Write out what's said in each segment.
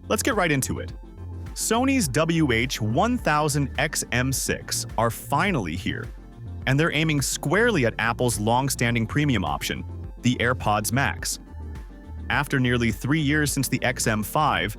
Let's get right into it. Sony's WH-1000XM6 are finally here, and they're aiming squarely at Apple's long-standing premium option, the AirPods Max. After nearly 3 years since the XM5,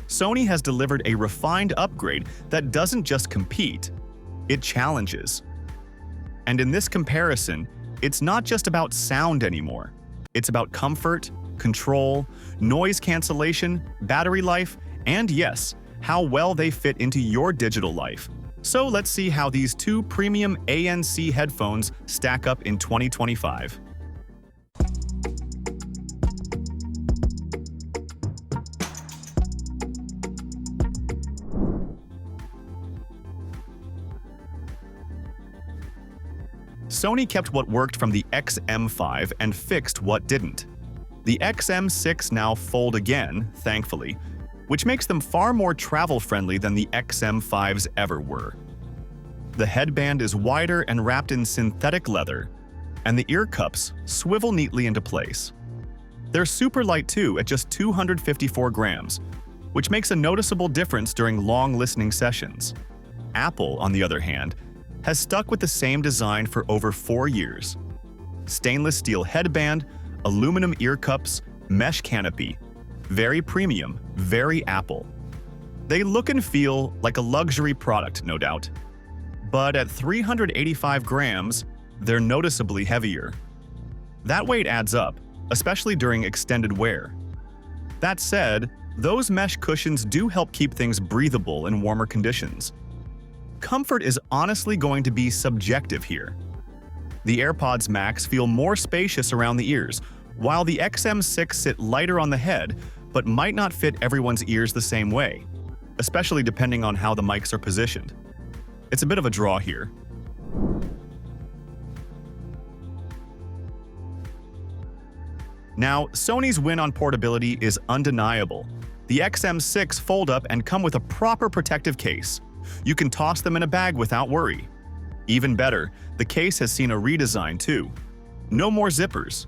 Sony has delivered a refined upgrade that doesn't just compete, it challenges. And in this comparison, it's not just about sound anymore. It's about comfort, control, noise cancellation, battery life, and yes, how well they fit into your digital life. So let's see how these two premium ANC headphones stack up in 2025. Sony kept what worked from the XM5 and fixed what didn't. The XM6 now fold again, thankfully, which makes them far more travel-friendly than the XM5s ever were. The headband is wider and wrapped in synthetic leather, and the ear cups swivel neatly into place. They're super light too, at just 254 grams, which makes a noticeable difference during long listening sessions. Apple, on the other hand, has stuck with the same design for over 4 years. Stainless steel headband, aluminum ear cups, mesh canopy. Very premium, very Apple. They look and feel like a luxury product, no doubt. But at 385 grams, they're noticeably heavier. That weight adds up, especially during extended wear. That said, those mesh cushions do help keep things breathable in warmer conditions. Comfort is honestly going to be subjective here. The AirPods Max feel more spacious around the ears, while the XM6 sit lighter on the head, but might not fit everyone's ears the same way, especially depending on how the mics are positioned. It's a bit of a draw here. Now, Sony's win on portability is undeniable. The XM6 fold up and come with a proper protective case. You can toss them in a bag without worry. Even better, the case has seen a redesign too. No more zippers.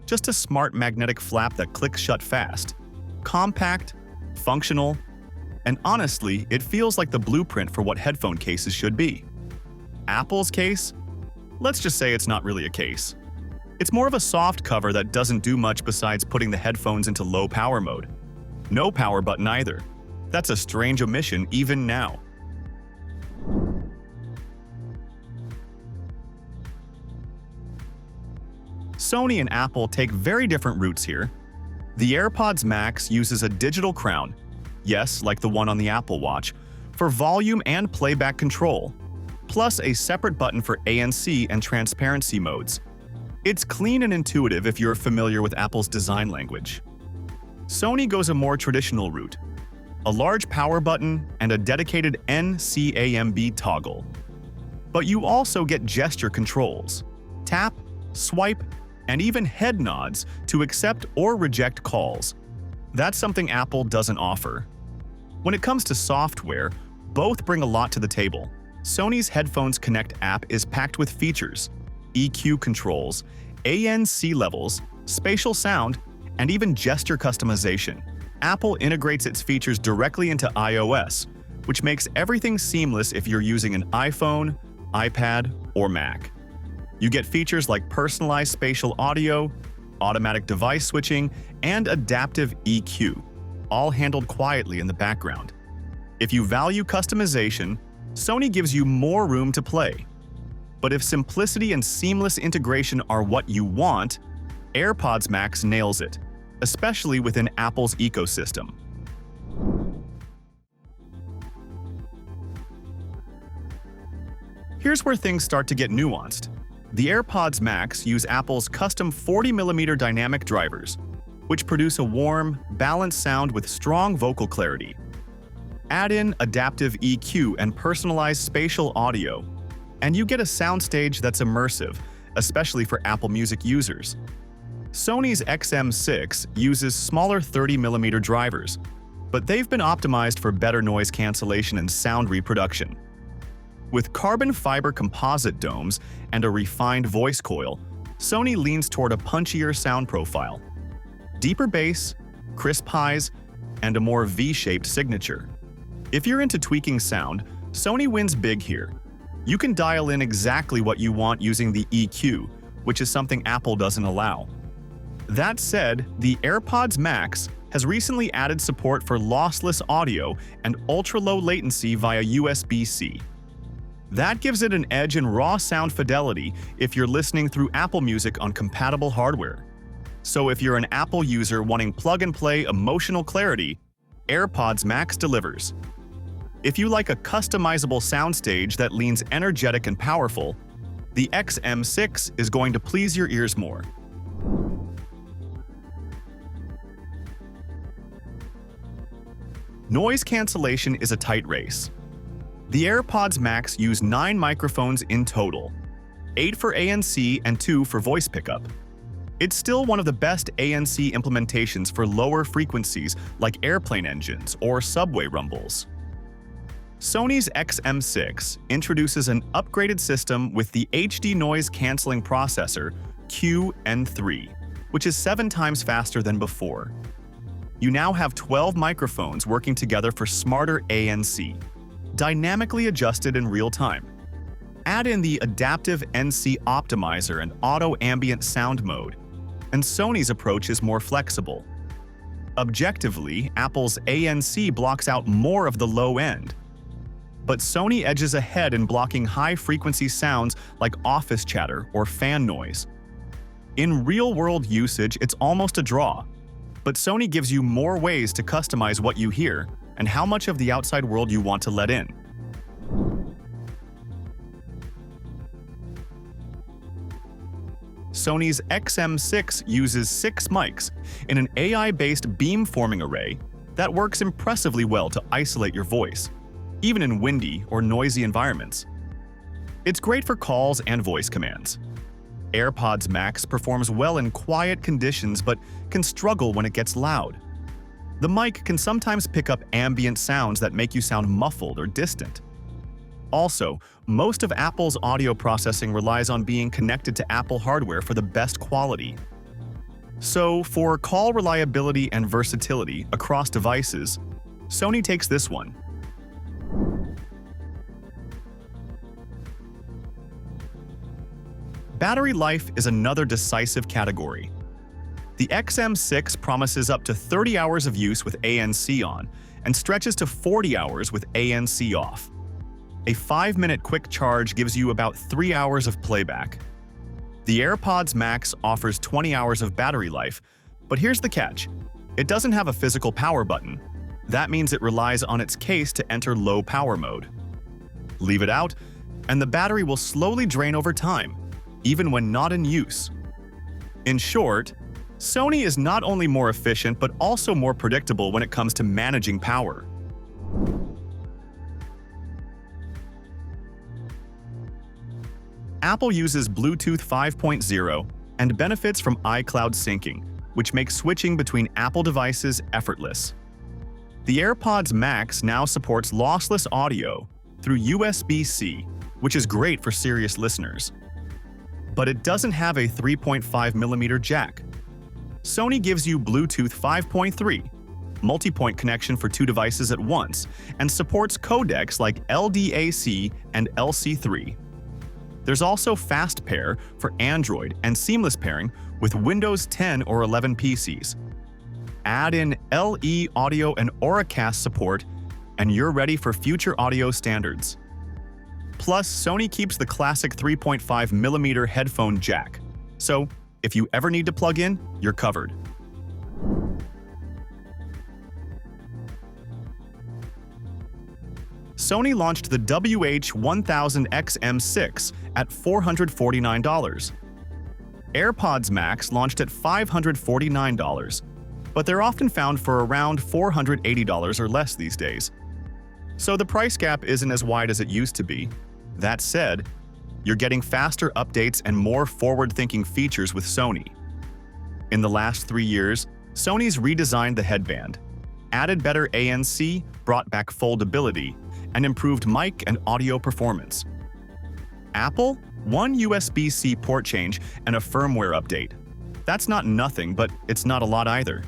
Just a smart magnetic flap that clicks shut fast. Compact, functional, and honestly, it feels like the blueprint for what headphone cases should be. Apple's case? Let's just say it's not really a case. It's more of a soft cover that doesn't do much besides putting the headphones into low power mode. No power button either. That's a strange omission even now. Sony and Apple take very different routes here. The AirPods Max uses a digital crown, yes, like the one on the Apple Watch, for volume and playback control, plus a separate button for ANC and transparency modes. It's clean and intuitive if you're familiar with Apple's design language. Sony goes a more traditional route, a large power button and a dedicated NCAMB toggle. But you also get gesture controls, tap, swipe, and even head nods to accept or reject calls. That's something Apple doesn't offer. When it comes to software, both bring a lot to the table. Sony's Headphones Connect app is packed with features, EQ controls, ANC levels, spatial sound, and even gesture customization. Apple integrates its features directly into iOS, which makes everything seamless if you're using an iPhone, iPad, or Mac. You get features like personalized spatial audio, automatic device switching, and adaptive EQ, all handled quietly in the background. If you value customization, Sony gives you more room to play. But if simplicity and seamless integration are what you want, AirPods Max nails it, especially within Apple's ecosystem. Here's where things start to get nuanced. The AirPods Max use Apple's custom 40mm dynamic drivers, which produce a warm, balanced sound with strong vocal clarity. Add in adaptive EQ and personalized spatial audio, and you get a soundstage that's immersive, especially for Apple Music users. Sony's XM6 uses smaller 30mm drivers, but they've been optimized for better noise cancellation and sound reproduction. With carbon fiber composite domes and a refined voice coil, Sony leans toward a punchier sound profile. Deeper bass, crisp highs, and a more V-shaped signature. If you're into tweaking sound, Sony wins big here. You can dial in exactly what you want using the EQ, which is something Apple doesn't allow. That said, the AirPods Max has recently added support for lossless audio and ultra-low latency via USB-C. That gives it an edge in raw sound fidelity if you're listening through Apple Music on compatible hardware. So if you're an Apple user wanting plug-and-play emotional clarity, AirPods Max delivers. If you like a customizable soundstage that leans energetic and powerful, the XM6 is going to please your ears more. Noise cancellation is a tight race. The AirPods Max use 9 microphones in total, 8 for ANC and 2 for voice pickup. It's still one of the best ANC implementations for lower frequencies like airplane engines or subway rumbles. Sony's XM6 introduces an upgraded system with the HD noise cancelling processor QN3, which is 7 times faster than before. You now have 12 microphones working together for smarter ANC, dynamically adjusted in real time. Add in the adaptive NC optimizer and auto ambient sound mode, and Sony's approach is more flexible. Objectively, Apple's ANC blocks out more of the low end, but Sony edges ahead in blocking high-frequency sounds like office chatter or fan noise. In real-world usage, it's almost a draw, but Sony gives you more ways to customize what you hear and how much of the outside world you want to let in. Sony's XM6 uses 6 mics in an AI-based beamforming array that works impressively well to isolate your voice, even in windy or noisy environments. It's great for calls and voice commands. AirPods Max performs well in quiet conditions but can struggle when it gets loud. The mic can sometimes pick up ambient sounds that make you sound muffled or distant. Also, most of Apple's audio processing relies on being connected to Apple hardware for the best quality. So, for call reliability and versatility across devices, Sony takes this one. Battery life is another decisive category. The XM6 promises up to 30 hours of use with ANC on and stretches to 40 hours with ANC off. A 5-minute quick charge gives you about 3 hours of playback. The AirPods Max offers 20 hours of battery life, but here's the catch. It doesn't have a physical power button. That means it relies on its case to enter low power mode. Leave it out, and the battery will slowly drain over time, even when not in use. In short, Sony is not only more efficient but also more predictable when it comes to managing power. Apple uses Bluetooth 5.0 and benefits from iCloud syncing, which makes switching between Apple devices effortless. The AirPods Max now supports lossless audio through USB-C, which is great for serious listeners. But it doesn't have a 3.5mm jack. Sony gives you Bluetooth 5.3, multi-point connection for 2 devices at once, and supports codecs like LDAC and LC3. There's also Fast Pair for Android and seamless pairing with Windows 10 or 11 PCs. Add in LE Audio and Auracast support, and you're ready for future audio standards. Plus, Sony keeps the classic 3.5mm headphone jack, so if you ever need to plug in, you're covered. Sony launched the WH-1000XM6 at $449. AirPods Max launched at $549, but they're often found for around $480 or less these days. So the price gap isn't as wide as it used to be. That said, you're getting faster updates and more forward-thinking features with Sony. In the last 3 years, Sony's redesigned the headband, added better ANC, brought back foldability, and improved mic and audio performance. Apple? One USB-C port change and a firmware update. That's not nothing, but it's not a lot either.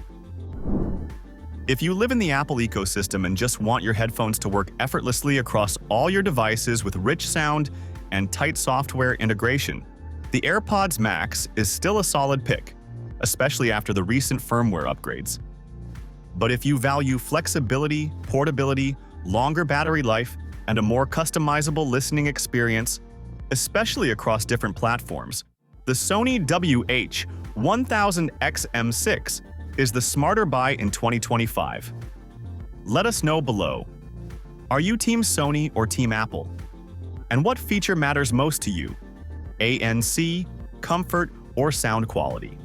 If you live in the Apple ecosystem and just want your headphones to work effortlessly across all your devices with rich sound and tight software integration, the AirPods Max is still a solid pick, especially after the recent firmware upgrades. But if you value flexibility, portability, longer battery life, and a more customizable listening experience, especially across different platforms, the Sony WH-1000XM6 is the smarter buy in 2025. Let us know below. Are you Team Sony or Team Apple? And what feature matters most to you? ANC, comfort, or sound quality?